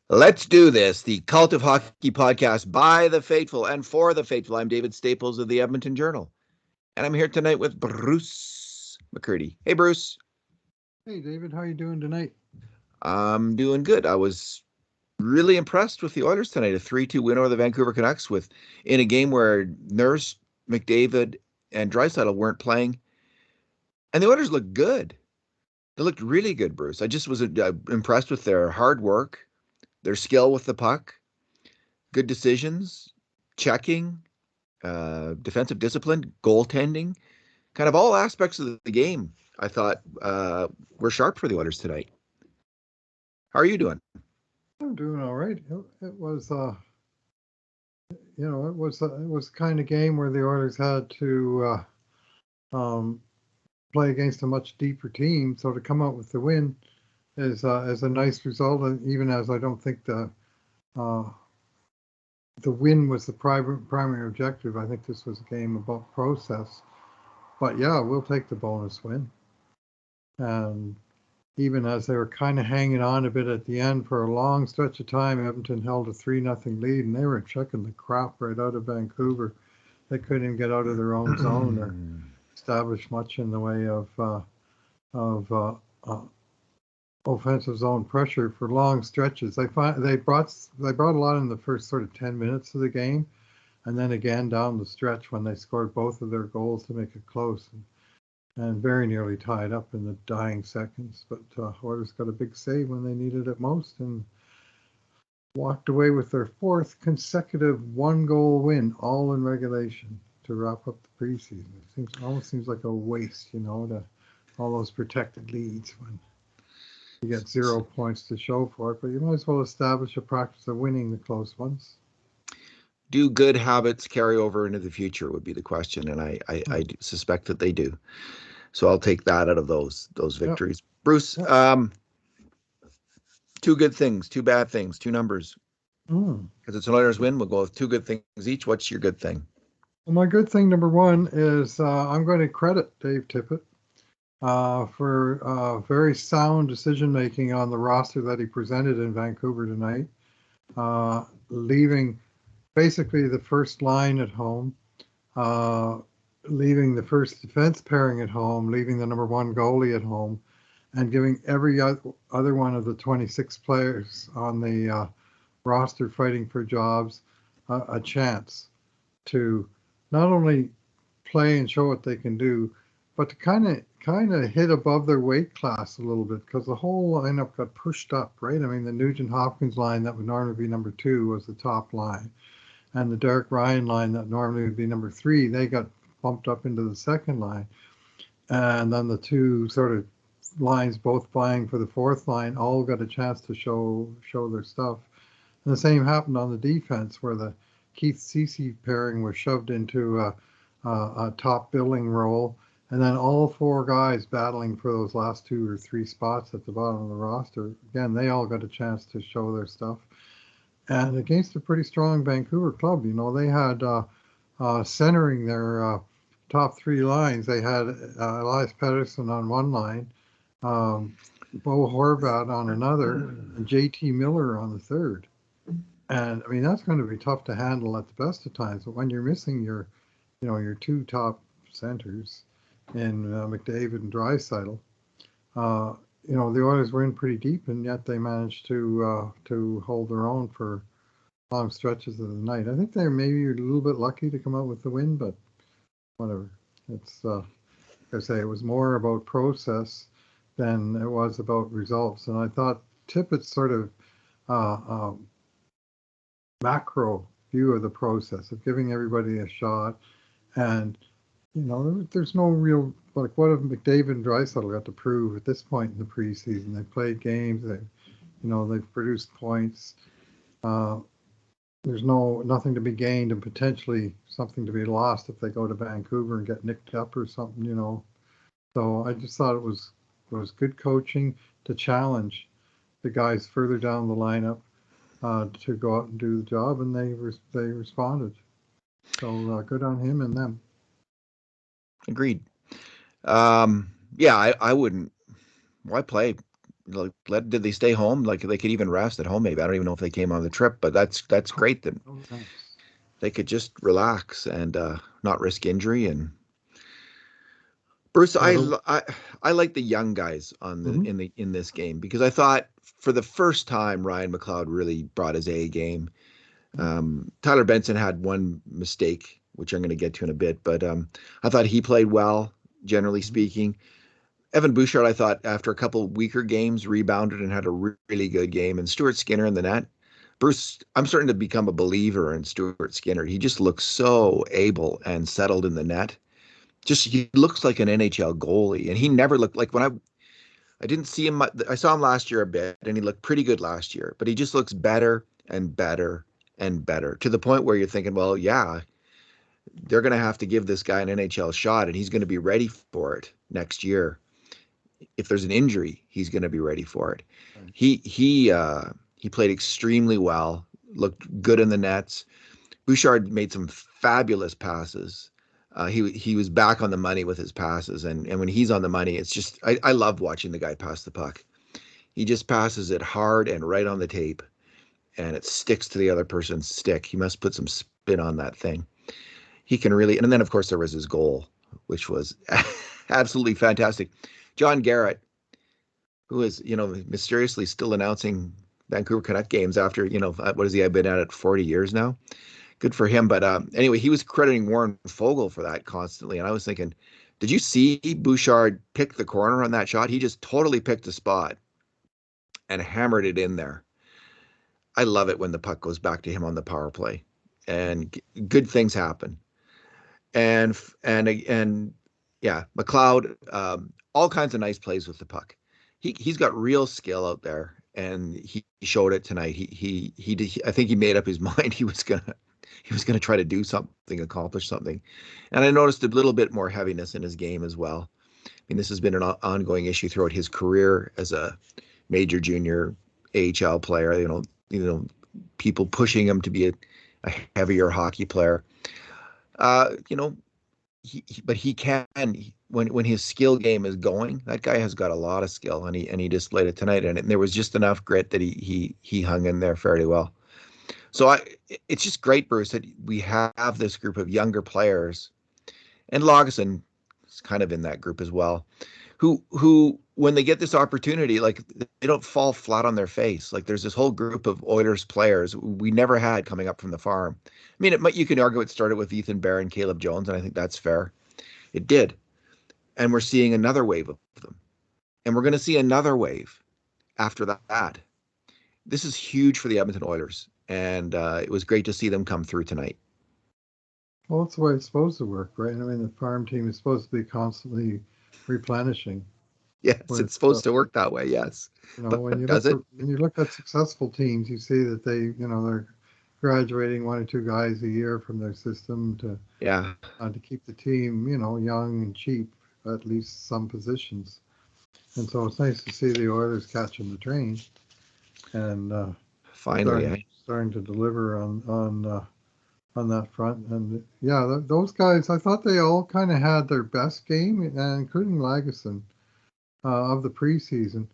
Let's do this. The Cult of Hockey podcast by the faithful and for the faithful. I'm David Staples of the Edmonton Journal, and I'm here tonight with Bruce McCurdy. Hey, Bruce. Hey David, how you doing tonight? I'm doing good. I was really impressed with the Oilers tonight. A 3-2 win over the Vancouver Canucks in a game where Nurse, McDavid, and Draisaitl weren't playing, and the Oilers looked good. They looked really good, Bruce. I just was impressed with their hard work, their skill with the puck, good decisions, checking, defensive discipline, goaltending, kind of all aspects of the game. I thought were sharp for the Oilers tonight. How are you doing? I'm doing all right. It was, it was the kind of game where the Oilers had to play against a much deeper team. So to come out with the win is a nice result. And even as I don't think uh, the win was the primary objective, I think this was a game about process. But yeah, we'll take the bonus win. And even as they were kind of hanging on a bit at the end for a long stretch of time, Edmonton held a 3-0 lead, and they were chucking the crap right out of Vancouver. They couldn't even get out of their own zone or establish much in the way of offensive zone pressure for long stretches. They brought a lot in the first sort of 10 minutes of the game, and then again down the stretch when they scored both of their goals to make it close. And very nearly tied up in the dying seconds. But Oilers got a big save when they needed it most and walked away with their fourth consecutive one-goal win, all in regulation, to wrap up the preseason. Almost seems like a waste, to all those protected leads when you get 0 points to show for it. But you might as well establish a practice of winning the close ones. Do good habits carry over into the future would be the question, and I suspect that they do. So I'll take that out of those victories. Yep. Bruce, yep. Two good things, two bad things, two numbers. Because it's an Oilers win, we'll go with two good things each. What's your good thing? Well, my good thing number one is I'm going to credit Dave Tippett for very sound decision making on the roster that he presented in Vancouver tonight, leaving basically the first line at home, leaving the first defense pairing at home, leaving the number one goalie at home, and giving every other one of the 26 players on the roster fighting for jobs a chance to not only play and show what they can do, but to kind of hit above their weight class a little bit, because the whole lineup got pushed up, right? I mean, the Nugent Hopkins line that would normally be number 2 was the top line, and the Derek Ryan line that normally would be number 3, they got bumped up into the second line. And then the two sort of lines both vying for the fourth line all got a chance to show their stuff. And the same happened on the defense, where the Keith Ceci pairing was shoved into a top billing role, and then all four guys battling for those last 2 or 3 spots at the bottom of the roster. Again, they all got a chance to show their stuff. And against a pretty strong Vancouver club, they had centering their top 3 lines. They had Elias Pettersson on one line, Bo Horvat on another, and JT Miller on the third. And I mean, that's going to be tough to handle at the best of times. But when you're missing your 2 top centers in McDavid and Draisaitl, the Oilers were in pretty deep, and yet they managed to hold their own for long stretches of the night. I think they maybe a little bit lucky to come out with the win, but whatever. It's like I say, it was more about process than it was about results. And I thought Tippett's sort of macro view of the process of giving everybody a shot, and there's no real, like, what have McDavid and Draisaitl got to prove at this point in the preseason? They've played games, they've produced points. There's nothing to be gained and potentially something to be lost if they go to Vancouver and get nicked up or something. So I just thought it was good coaching to challenge the guys further down the lineup to go out and do the job, and they responded. So good on him and them. Agreed. Yeah, I wouldn't. Why play like, did they stay home? Like they could even rest at home. Maybe I don't even know if they came on the trip, but that's great that Oh, nice. they could just relax and not risk injury. And Bruce, Yeah, I like the young guys on mhm. in this game because I thought for the first time Ryan McLeod really brought his A game. Tyler Benson had one mistake, which I'm going to get to in a bit, but I thought he played well, generally Mhm. speaking. Evan Bouchard, I thought after a couple weaker games, rebounded and had a really good game. And Stuart Skinner in the net. Bruce, I'm starting to become a believer in Stuart Skinner. He just looks so able and settled in the net. Just he looks like an NHL goalie, and he never looked like when I didn't see him. I saw him last year a bit, and he looked pretty good last year. But he just looks better and better and better to the point where you're thinking, well, yeah, they're going to have to give this guy an NHL shot, and he's going to be ready for it next year. If there's an injury, he's going to be ready for it. Right. He played extremely well, looked good in the nets. Bouchard made some fabulous passes. He was back on the money with his passes, and when he's on the money, it's just I love watching the guy pass the puck. He just passes it hard and right on the tape, and it sticks to the other person's stick. He must put some spin on that thing. He can really, and then of course there was his goal, which was absolutely fantastic. John Garrett, who is mysteriously still announcing Vancouver Canuck games after what has he been at it 40 years now? Good for him. But anyway, he was crediting Warren Fogle for that constantly, and I was thinking, did you see Bouchard pick the corner on that shot? He just totally picked a spot and hammered it in there. I love it when the puck goes back to him on the power play, and good things happen. And yeah, McLeod, all kinds of nice plays with the puck. He's got real skill out there, and he showed it tonight. I think he made up his mind he was gonna try to do something, accomplish something. And I noticed a little bit more heaviness in his game as well. I mean, this has been an ongoing issue throughout his career as a major junior AHL player. People pushing him to be a heavier hockey player. Uh, you know, but he can when his skill game is going. That guy has got a lot of skill, and he displayed it tonight. And there was just enough grit that he hung in there fairly well. So it's just great, Bruce, that we have this group of younger players, and Lagesson is kind of in that group as well, who when they get this opportunity, like they don't fall flat on their face. Like there's this whole group of Oilers players we never had coming up from the farm. I mean, you can argue it started with Ethan Bear and Caleb Jones, and I think that's fair. It did, and we're seeing another wave of them, and we're going to see another wave after that. This is huge for the Edmonton Oilers, and it was great to see them come through tonight. Well, that's the way it's supposed to work, right? I mean, the farm team is supposed to be constantly replenishing Yes, with, it's supposed to work that way. Yes, when but does it? you look at successful teams, you see that they're graduating one or two guys a year from their system Yeah, to keep the team, young and cheap, at least some positions. And so it's nice to see the Oilers catching the train and finally. starting to deliver on that front. And yeah, those guys, I thought they all kind of had their best game, including Lagesson of the preseason.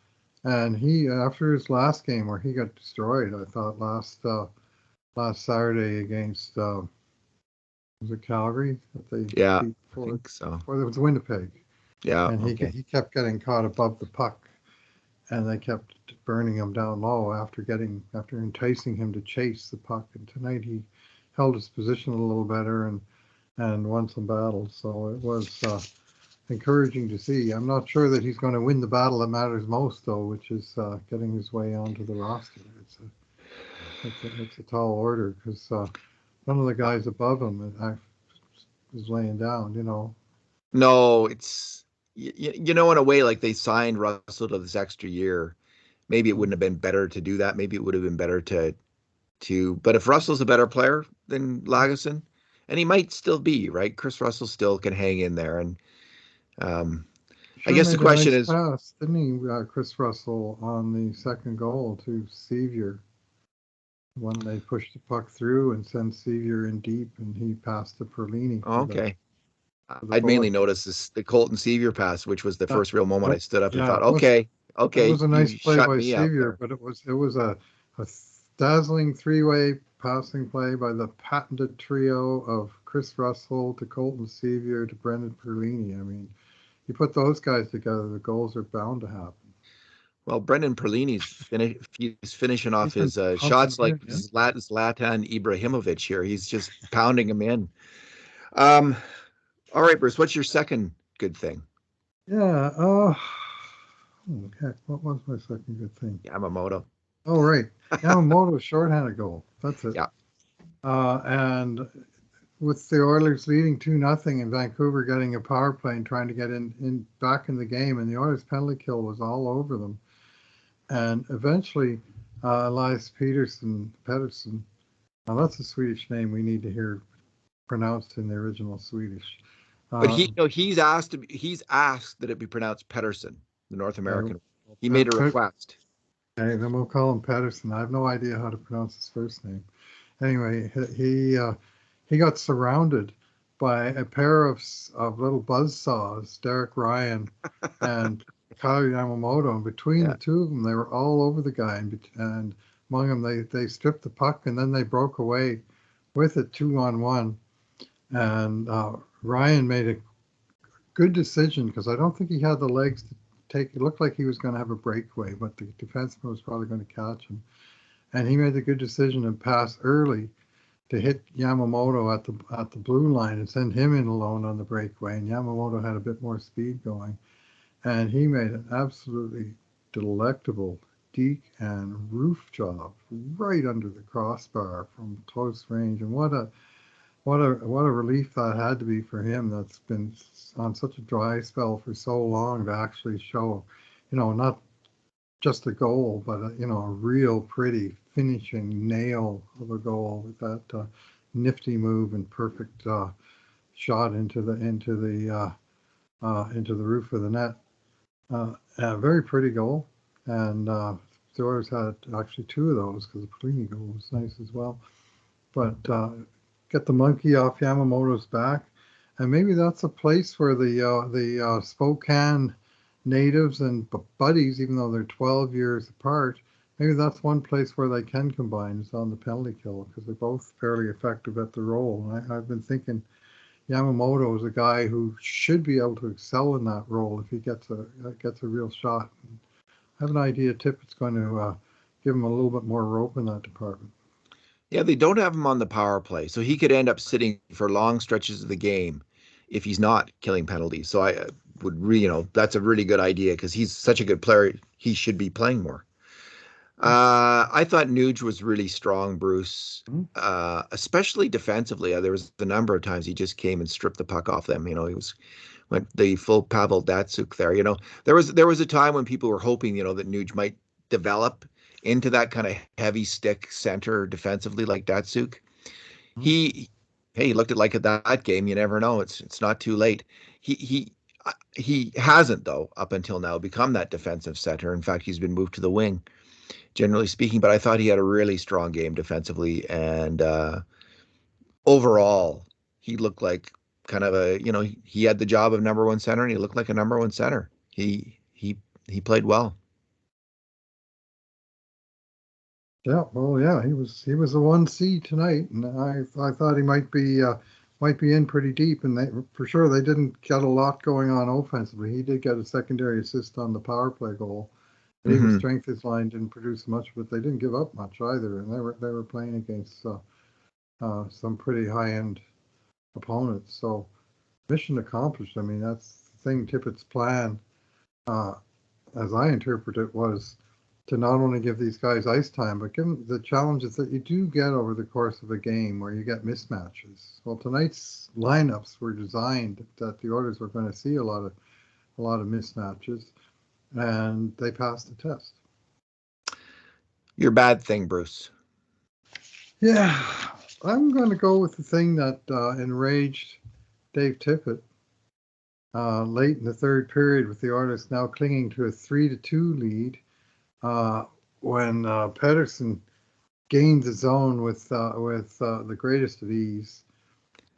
And he, after his last game where he got destroyed, I thought last Saturday against was it Calgary that they Yeah, beat I think so. or it was Winnipeg, Yeah, and okay. he kept getting caught above the puck, and they kept burning him down low after enticing him to chase the puck. And tonight he held his position a little better and won some battles. So it was encouraging to see. I'm not sure that he's going to win the battle that matters most, though, which is getting his way onto the roster. It's a tall order because none of the guys above him is laying down. No, it's in a way, like they signed Russell to this extra year. Maybe it wouldn't have been better to do that. Maybe it would have been better to. But if Russell's a better player than Lagesson, and he might still be, right? Chris Russell still can hang in there, and um, I Sure guess the made a question nice is, pass, didn't he, Chris Russell, on the second goal to Sevier when they pushed the puck through and sent Sevier in deep, and he passed to Perlini oh, okay. for the I'd mainly bullet. noticed the Colton Sevier pass, which was the That, first real moment I stood up and yeah, thought, okay. That Okay, was a nice you play shut by me out Sevier, there. but it was a dazzling three-way passing play by the patented trio of Chris Russell to Colton Sevier to Brendan Perlini. I mean, you put those guys together, the goals are bound to happen. Well, Brendan he's finishing off He's been his pumping shots them like in, yeah. Zlatan Ibrahimovic here. He's just pounding them in. Um, all right, Bruce, what's your second good thing? Yeah. Heck, what was my second good thing? Yamamoto. Oh, right. Yamamoto's shorthanded goal. That's it. Yeah. And with the Oilers leading 2-0 and Vancouver getting a power play and trying to get in back in the game, and the Oilers penalty kill was all over them. And eventually, Elias Pettersson. Now that's a Swedish name we need to hear pronounced in the original Swedish. But Uh, he's asked that it be pronounced Pedersen, the North okay, American. He made a request. okay, then we'll call him Pettersson. I have no idea how to pronounce his first name. Anyway, he got surrounded by a pair of little buzzsaws, Derek Ryan and Kyle Yamamoto. And between Yeah. the two of them, they were all over the guy. And among them, they stripped the puck and then they broke away with it 2-on-1. And Ryan made a good decision because I don't think he had the legs to take. It looked like he was going to have a breakaway, but the defenseman was probably going to catch him. And he made the good decision and pass early to hit Yamamoto at the blue line and send him in alone on the breakaway. And Yamamoto had a bit more speed going, and he made an absolutely delectable deke and roof job right under the crossbar from close range. And what a relief that had to be for him. That's been on such a dry spell for so long to actually show, not just a goal, but a real pretty finishing nail of a goal with that nifty move and perfect shot into the roof of the net. A very pretty goal, and the Oilers had actually two of those because the Pelini goal was nice as well. But get the monkey off Yamamoto's back, and maybe that's a place where the Spokane natives and buddies, even though they're 12 years apart, maybe that's one place where they can combine is on the penalty kill because they're both fairly effective at the role. And I've been thinking Yamamoto is a guy who should be able to excel in that role if he gets a real shot. I have an idea Tippett's going to give him a little bit more rope in that department. Yeah, they don't have him on the power play, so he could end up sitting for long stretches of the game if he's not killing penalties. So I that's a really good idea because he's such a good player. He should be playing more. I thought Nuge was really strong, Bruce, Mhm. especially defensively. There was a number of times he just came and stripped the puck off them. He went the full Pavel Datsuk there. There was a time when people were hoping, that Nuge might develop into that kind of heavy stick center defensively like Datsuk. He, hey, he looked at like at that game. You never know. It's not too late. He hasn't though up until now become that defensive center. In fact, he's been moved to the wing, generally speaking. But I thought he had a really strong game defensively, and overall, he looked like kind of he had the job of number one center, and he looked like a number one center. He played well. Yeah, well, yeah, he was the 1C tonight, and I thought he might be in pretty deep, and for sure they didn't get a lot going on offensively. He did get a secondary assist on the power play goal, but even Hmm. strength his line didn't produce much, but they didn't give up much either, and they were playing against some pretty high end opponents. So mission accomplished. I mean, that's the thing. Tippett's plan, uh, as I interpret it, was to not only give these guys ice time, but give them the challenges that you do get over the course of a game where you get mismatches. Well, tonight's lineups were designed that the Oilers were going to see a lot of mismatches, and they passed the test. Your bad thing, Bruce. Yeah, I'm going to go with the thing that enraged Dave Tippett late in the third period, with the Oilers now clinging to a 3-2 lead. Uh, when Pedersen gained the zone with the greatest of ease,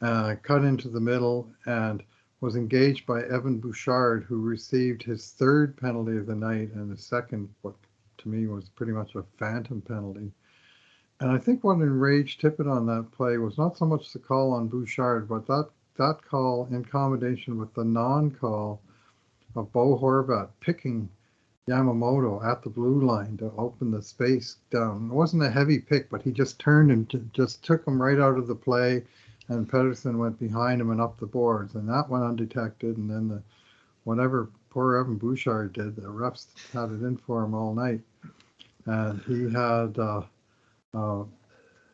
cut into the middle, and was engaged by Evan Bouchard, who received his third penalty of the night and the second, what to me was pretty much a phantom penalty. And I think what enraged Tippett on that play was not so much the call on Bouchard, but that call in combination with the non-call of Bo Horvat picking Yamamoto at the blue line to open the space down. It wasn't a heavy pick, but he just turned and just took him right out of the play, and Pedersen went behind him and up the boards, and that went undetected. And then whatever poor Evan Bouchard did, the refs had it in for him all night, and he had.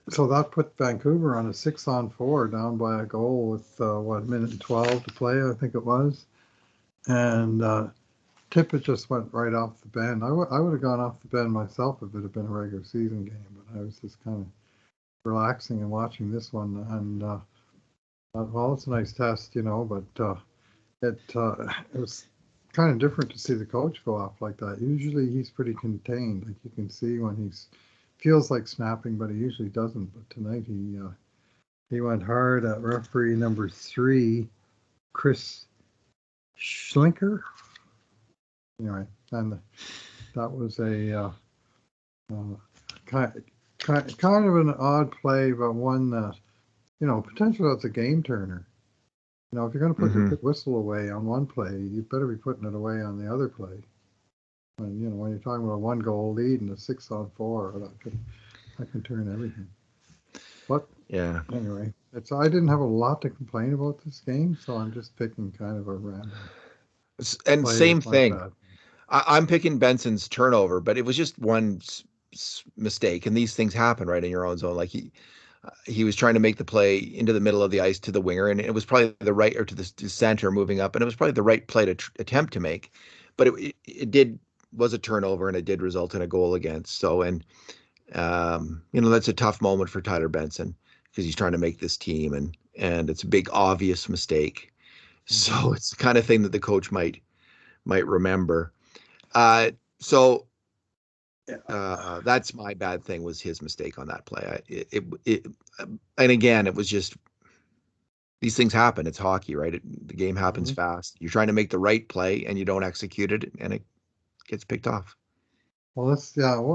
So that put Vancouver on a 6-on-4 down by a goal with what, minute and 12 to play, I think it was, and Tippett just went right off the bench. I would have gone off the bench myself if it had been a regular season game, but I was just kind of relaxing and watching this one. And well, it's a nice test, but it was kind of different to see the coach go off like that. Usually he's pretty contained. Like you can see when he's feels like snapping, but he usually doesn't. But tonight he went hard at referee number 3, Chris Schlinker. Anyway, and that was a kind of an odd play, but one that, potentially that's a game turner. If you're going to put your whistle away on one play, you better be putting it away on the other play. And, when you're talking about a 1-goal lead and a 6-on-4, that can turn everything. But yeah, anyway, I didn't have a lot to complain about this game, so I'm just picking kind of a random. And same thing. I'm picking Benson's turnover, but it was just one mistake, and these things happen right in your own zone. Like he was trying to make the play into the middle of the ice to the winger, and it was probably the right, or to the center moving up, and it was probably the right play to attempt to make, but it was a turnover, and it did result in a goal against. So, and that's a tough moment for Tyler Benson because he's trying to make this team, and it's a big obvious mistake. So it's the kind of thing that the coach might remember. So that's my bad thing, was his mistake on that play. And again, it was just, these things happen. It's hockey, right? The game happens fast. You're trying to make the right play and you don't execute it, and it gets picked off. Well,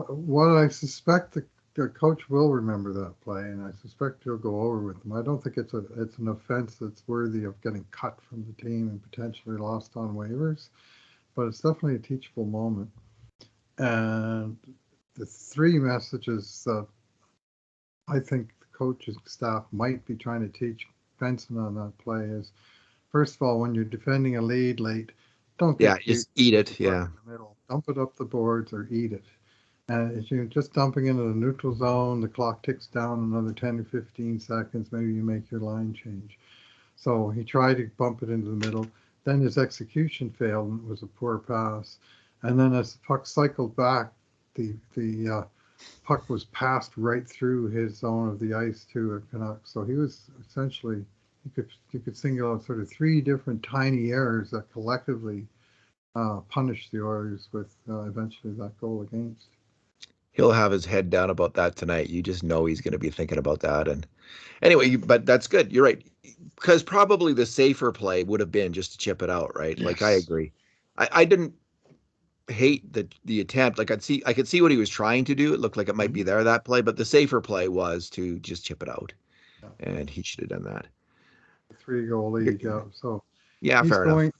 what I suspect the coach will remember that play, and I suspect he'll go over with them. I don't think it's an offense that's worthy of getting cut from the team and potentially lost on waivers, but it's definitely a teachable moment. And the 3 messages that I think the coaching staff might be trying to teach Benson on that play is, first of all, when you're defending a lead late, don't get just eat it. Yeah, in the middle. Dump it up the boards or eat it. And if you're just dumping into the neutral zone, the clock ticks down another 10 or 15 seconds. Maybe you make your line change. So he tried to bump it into the middle. Then his execution failed, and it was a poor pass. And then as the puck cycled back, the puck was passed right through his zone of the ice to a Canuck. So he was essentially, you could single out sort of 3 different tiny errors that collectively punished the Oilers with eventually that goal against. He'll have his head down about that tonight. You just know he's going to be thinking about that. And anyway, but that's good. You're right. Because probably the safer play would have been just to chip it out, right? Yes. Like, I agree. I didn't hate the attempt. Like, I could see what he was trying to do. It looked like it might be there, that play, but the safer play was to just chip it out. Yeah. And he should have done that. 3-goal lead, yeah. So yeah, fair enough.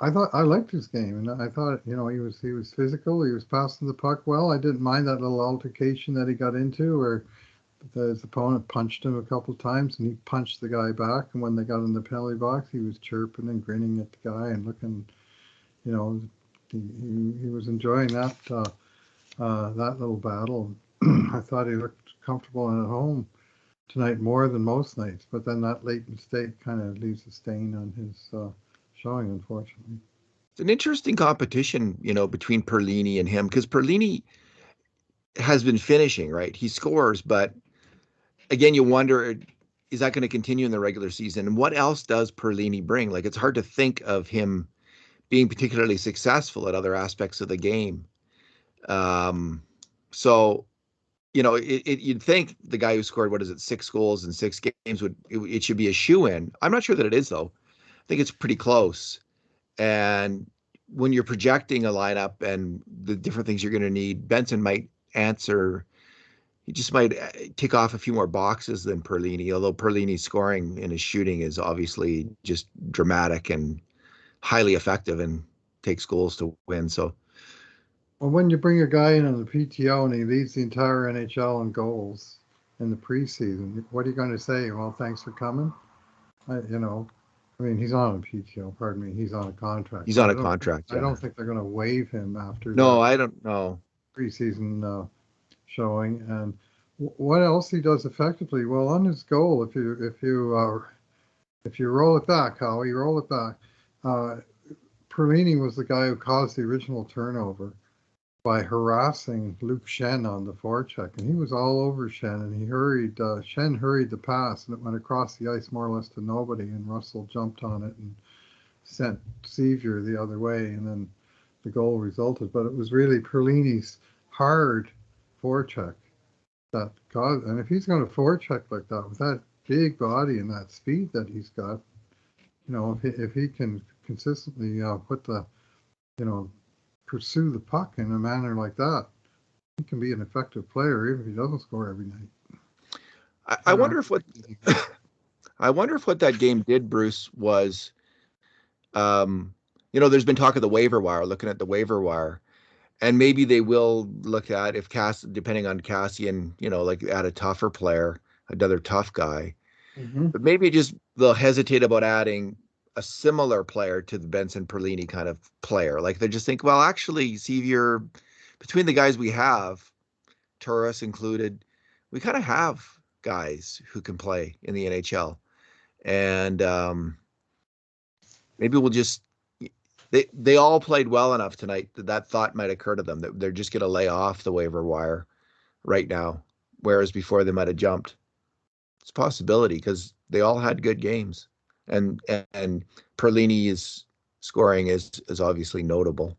I liked his game, and I thought, he was physical. He was passing the puck well. I didn't mind that little altercation that he got into where his opponent punched him a couple of times, and he punched the guy back. And when they got in the penalty box, he was chirping and grinning at the guy and looking, he was enjoying that little battle. I thought he looked comfortable and at home tonight more than most nights, but then that late mistake kind of leaves a stain on his showing, unfortunately. It's an interesting competition, between Perlini and him, because Perlini has been finishing, right? He scores, but again, you wonder, is that going to continue in the regular season? And what else does Perlini bring? Like, it's hard to think of him being particularly successful at other aspects of the game. So, you'd think the guy who scored, 6 goals in 6 games it should be a shoe-in. I'm not sure that it is, though. think it's pretty close. And when you're projecting a lineup and the different things you're going to need, Benson might answer. He just might tick off a few more boxes than Perlini, although Perlini's scoring and his shooting is obviously just dramatic and highly effective and takes goals to win. So, Well, when you bring a guy in on the PTO and he leads the entire NHL in goals in the preseason, what are you going to say? Well, thanks for coming. You know, I mean, he's on a PTO. Pardon me, he's on a contract. he's So on a contract. I Yeah. don't think they're going to waive him after No, that I don't know. preseason showing. And what else he does effectively? Well, on his goal, if you roll it back, Howie, roll it back. Uh, Perlini was the guy who caused the original turnover by harassing Luke Shen on the forecheck, and he was all over Shen, and he hurried. Shen hurried the pass, and it went across the ice more or less to nobody, and Russell jumped on it and sent Sevier the other way, and then the goal resulted. But it was really Perlini's hard forecheck that caused. And if he's going to forecheck like that with that big body and that speed that he's got, if he can consistently put the, you know, pursue the puck in a manner like that, he can be an effective player even if he doesn't score every night. I wonder if what I wonder if what that game did, Bruce, was there's been talk of the waiver wire, looking at the waiver wire, and maybe they will look at if depending on Cassian, like add a tougher player, another tough guy, Mm-hmm. but maybe just they'll hesitate about adding a similar player to the Benson Perlini kind of player. Like they just think, well, actually, Sevier, between the guys we have, Turris included, we kind of have guys who can play in the NHL, and maybe we'll just they all played well enough tonight that thought might occur to them that they're just going to lay off the waiver wire right now, whereas before they might have jumped. It's a possibility because they all had good games, and Perlini's scoring is obviously notable.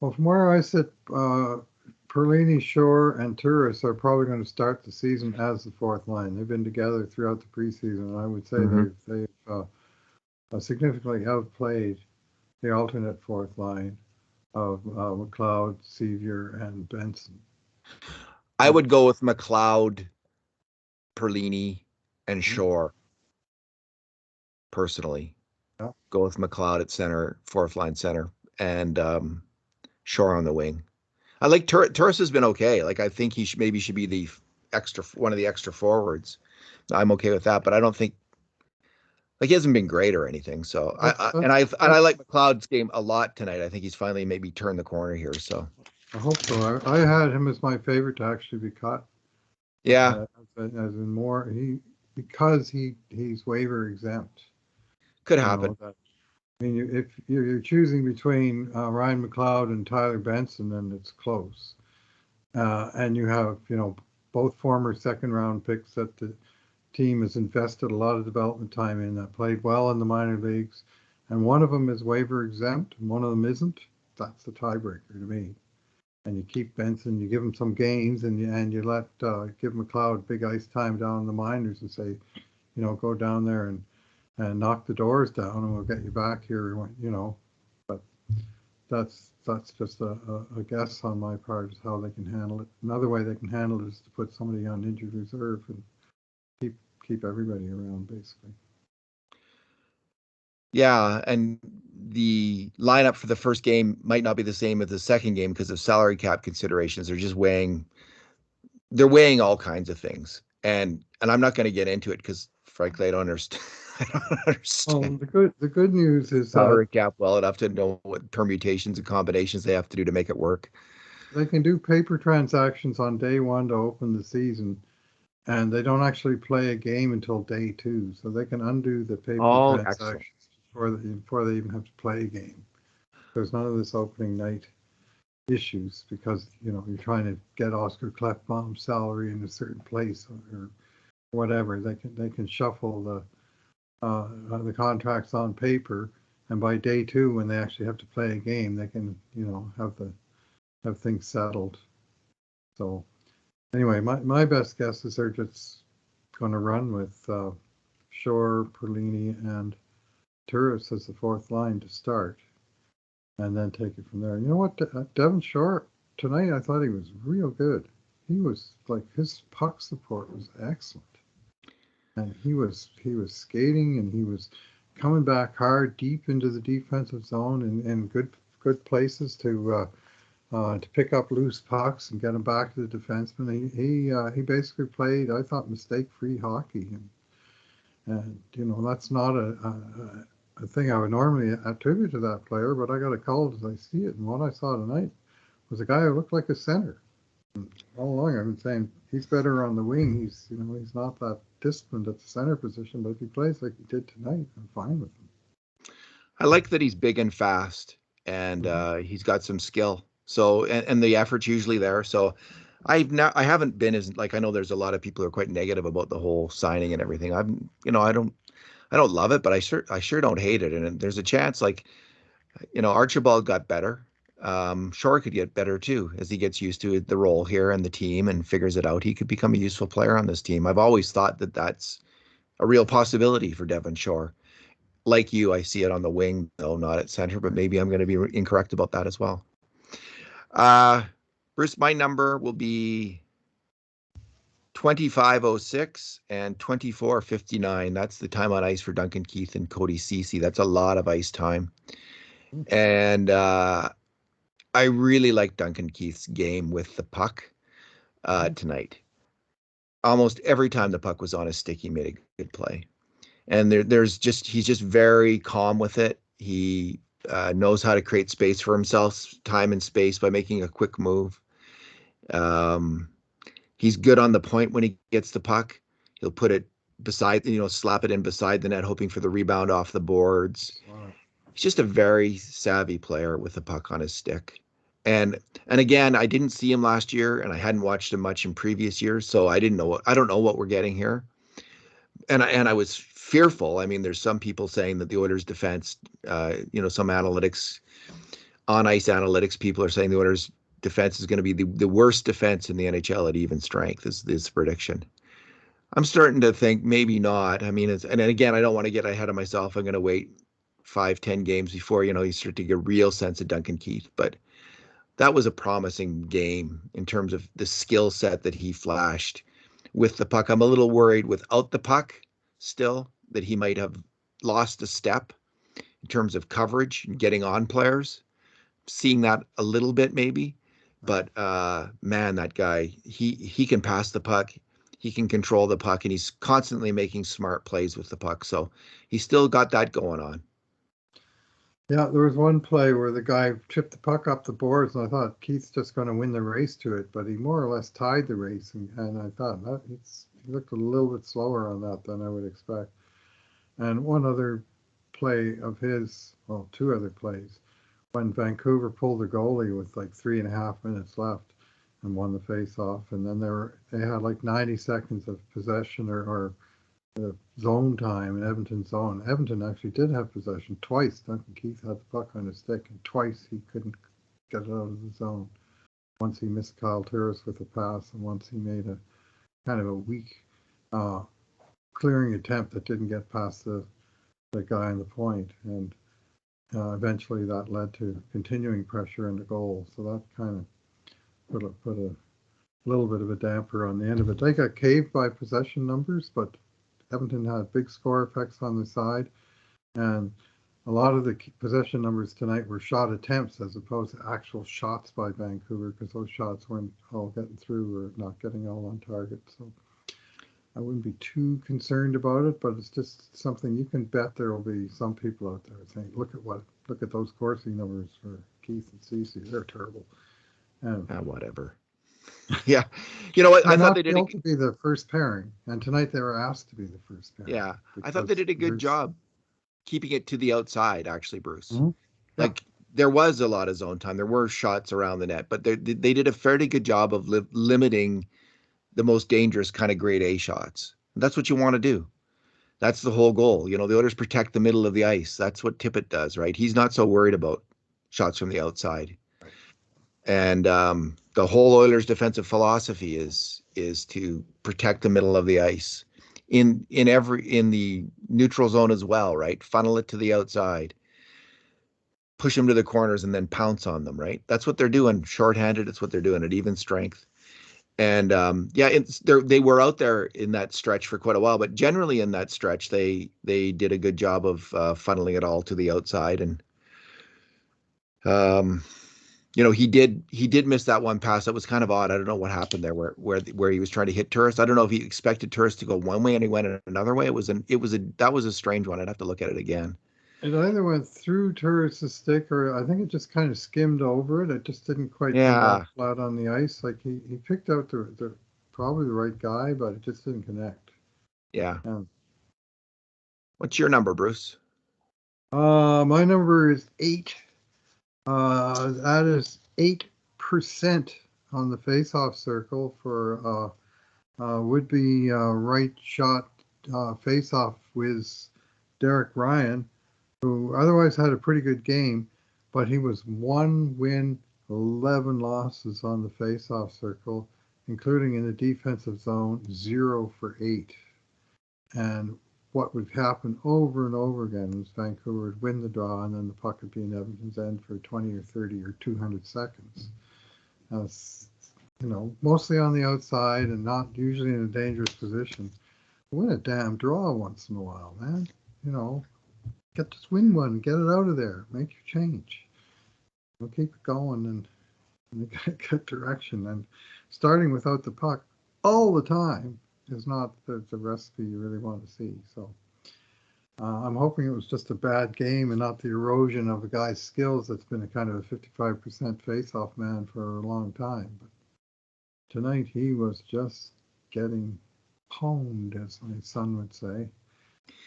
Well, from where I sit, Perlini, Shore, and Turris are probably going to start the season as the fourth line. They've been together throughout the preseason, and I would say they've significantly outplayed the alternate fourth line of McLeod, Sevier, and Benson. I would go with McLeod, Perlini, and Shore personally. Yeah. Go with McLeod at center, fourth line center, and Shore on the wing. I like Turris has been okay. Like I think he should be the one of the extra forwards. I'm okay with that, but I don't think like he hasn't been great or anything. So I like McLeod's game a lot tonight. I think he's finally maybe turned the corner here. So I hope so. I had him as my favorite to actually be cut. yeah, As in more because he's waiver exempt. could happen. I mean, if you're choosing between Ryan McLeod and Tyler Benson, then it's close. And you have both former second round picks that the team has invested a lot of development time in that played well in the minor leagues, and one of them is waiver exempt and one of them isn't. That's the tiebreaker to me. And you keep Benson, you give him some gains, and you let give McLeod big ice time down in the minors and say, go down there and knock the doors down, and we'll get you back here. But that's just a guess on my part is how they can handle it. Another way they can handle it is to put somebody on injured reserve and keep everybody around, basically. Yeah, and the lineup for the first game might not be the same as the second game because of salary cap considerations. They're weighing all kinds of things, and I'm not going to get into it because frankly I don't understand. I don't understand The good news is salary cap well enough to know what permutations and combinations they have to do to make it work. they can do paper transactions on day one to open the season, and they don't actually play a game until day two, so they can undo the paper Oh, excellent. transactions before they even have to play a game. There's none of this opening night issues because you're trying to get Oscar Klefbom's salary in a certain place or whatever. They can shuffle the contracts on paper, and by day two, when they actually have to play a game, they can have things settled. So anyway, my best guess is they're just going to run with Shore, Perlini, and Turris as the fourth line to start, and then take it from there. And you know what? Devon Shore tonight, I thought he was real good. He was like his puck support was excellent, and he was skating and he was coming back hard deep into the defensive zone in good places to pick up loose pucks and get them back to the defenseman. He basically played, I thought, mistake-free hockey, and you know that's not a thing I would normally attribute to that player, but I got a call as I see it, and what I saw tonight was a guy who looked like a center. And all along, I've been saying he's better on the wing. He's not that disciplined at the center position, but if he plays like he did tonight, I'm fine with him. I like that he's big and fast, and he's got some skill. So, and the effort's usually there. So, I haven't been as like I know there's a lot of people who are quite negative about the whole signing and everything. I don't love it, but I sure don't hate it. And there's a chance like Archibald got better. Shore could get better too as he gets used to the role here and the team and figures it out. He could become a useful player on this team. I've always thought that that's a real possibility for Devon Shore. Like you, I see it on the wing, though, not at center, but maybe I'm going to be incorrect about that as well. Uh, Bruce, my number will be 25:06 and 24:59. That's the time on ice for Duncan Keith and Cody Ceci. That's a lot of ice time. And I really like Duncan Keith's game with the puck tonight. Almost every time the puck was on his stick, he made a good play. And he's just very calm with it. He knows how to create space for himself, time and space by making a quick move. He's good on the point when he gets the puck. He'll put it slap it in beside the net, hoping for the rebound off the boards. Wow. He's just a very savvy player with the puck on his stick. And again, I didn't see him last year, and I hadn't watched him much in previous years, so I don't know what we're getting here. And I was fearful. I mean, there's some people saying that the Oilers' defense, some analytics, on ice analytics people are saying the Oilers' defense is going to be the worst defense in the NHL at even strength. Is this prediction? I'm starting to think maybe not. I mean, and again, I don't want to get ahead of myself. I'm going to wait 5-10 games before you start to get a real sense of Duncan Keith. But that was a promising game in terms of the skill set that he flashed with the puck. I'm a little worried without the puck still that he might have lost a step in terms of coverage and getting on players. Seeing that a little bit maybe, but man, that guy, he can pass the puck, he can control the puck, and he's constantly making smart plays with the puck. So he's still got that going on. Yeah, there was one play where the guy tripped the puck up the boards, and I thought Keith's just going to win the race to it, but he more or less tied the race, and I thought he looked a little bit slower on that than I would expect. And one other play of his, well, two other plays, when Vancouver pulled the goalie with like 3.5 minutes left and won the face-off, and then they had like 90 seconds of possession or zone time in Edmonton's zone. Edmonton actually did have possession twice. Duncan Keith had the puck on his stick, and twice he couldn't get it out of the zone. Once he missed Kyle Turris with a pass, and once he made a kind of a weak clearing attempt that didn't get past the guy on the point. And eventually that led to continuing pressure in the goal. So that kind of put a little bit of a damper on the end of it. They got caved by possession numbers, but Edmonton had big score effects on the side, and a lot of the possession numbers tonight were shot attempts as opposed to actual shots by Vancouver, because those shots weren't all getting through or not getting all on target. So I wouldn't be too concerned about it, but it's just something you can bet there will be some people out there saying, look at those Corsi numbers for Keith and Ceci, they're terrible. And whatever. Yeah, you know what? I thought they did to be the first pairing, and tonight they were asked to be the first pairing. Yeah, I thought they did a good job keeping it to the outside, actually, Bruce. Mm-hmm. Like there was a lot of zone time. There were shots around the net, but they did a fairly good job of limiting the most dangerous kind of grade A shots. And that's what you want to do. That's the whole goal. The Oilers protect the middle of the ice. That's what Tippett does, right? He's not so worried about shots from the outside. Right. And the whole Oilers defensive philosophy is to protect the middle of the ice in the neutral zone as well, right? Funnel it to the outside, push them to the corners, and then pounce on them, right? That's what they're doing. Shorthanded, it's what they're doing at even strength. And yeah, they were out there in that stretch for quite a while, but generally in that stretch, they did a good job of funneling it all to the outside. And um, he did miss that one pass. That was kind of odd. I don't know what happened there, where he was trying to hit Turris. I don't know if he expected Turris to go one way and he went another way. That was a strange one. I'd have to look at it again. It either went through Turris' stick, or I think it just kind of skimmed over it. It just didn't quite come down Yeah, flat on the ice. Like he picked out the probably the right guy, but it just didn't connect. yeah. Um, What's your number, Bruce? my number is 8. That is 8% on the face-off circle for would-be right shot face-off whiz Derek Ryan, who otherwise had a pretty good game, but he was 1 win, 11 losses on the face-off circle, including in the defensive zone, 0 for 8. And what would happen over and over again was Vancouver would win the draw, and then the puck would be in Edmonton's end for 20 or 30 or 200 seconds. Mostly on the outside and not usually in a dangerous position. Win a damn draw once in a while, man. Just win one, get it out of there, make your change. We'll keep it going and get direction. And starting without the puck all the time is not the recipe you really want to see. So I'm hoping it was just a bad game and not the erosion of a guy's skills that's been a kind of a 55% face-off man for a long time. But tonight he was just getting pwned, as my son would say,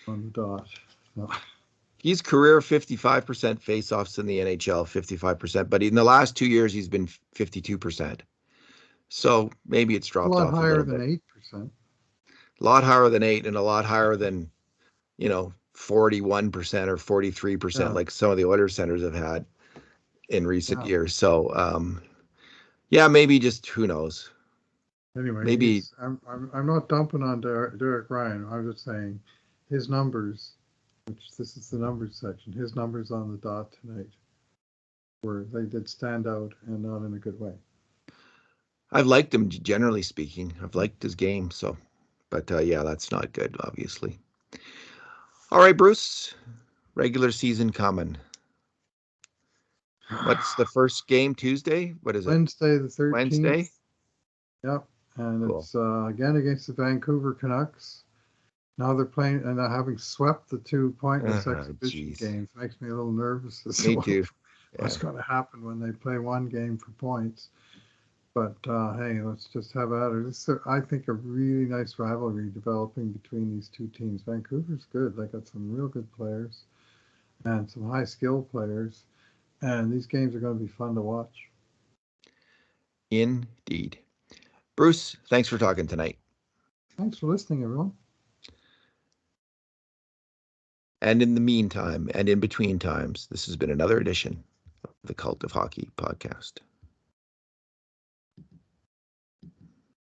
on the dot. So. He's career 55% faceoffs in the NHL, 55%, but in the last 2 years he's been 52%. So maybe it's A dropped lot off a higher little than bit. 8%. A lot higher than 8 and a lot higher than, 41% or 43% Yeah, like some of the Oilers centers have had in recent yeah. years. So yeah, maybe just who knows. Anyway, Maybe I'm not dumping on Derek Ryan. I'm just saying his numbers, which this is the numbers section, his numbers on the dot tonight they did stand out and not in a good way. I've liked him generally speaking. I've liked his game. So, but yeah, that's not good, obviously. All right, Bruce, regular season coming. What's the first game? Tuesday? What is it? Wednesday the 13th. Wednesday? Yep. And Cool. it's again against the Vancouver Canucks. Now they're playing and having swept the 2 pointless exhibition Jeez. games makes me a little nervous as Me to too. what's Yeah. going to happen when they play one game for points. But hey, let's just have at it. This is, I think, a really nice rivalry developing between these two teams. Vancouver's good. They got some real good players and some high skill players. And these games are going to be fun to watch. Indeed. Bruce, thanks for talking tonight. Thanks for listening, everyone. And in the meantime, and in between times, this has been another edition of the Cult of Hockey podcast.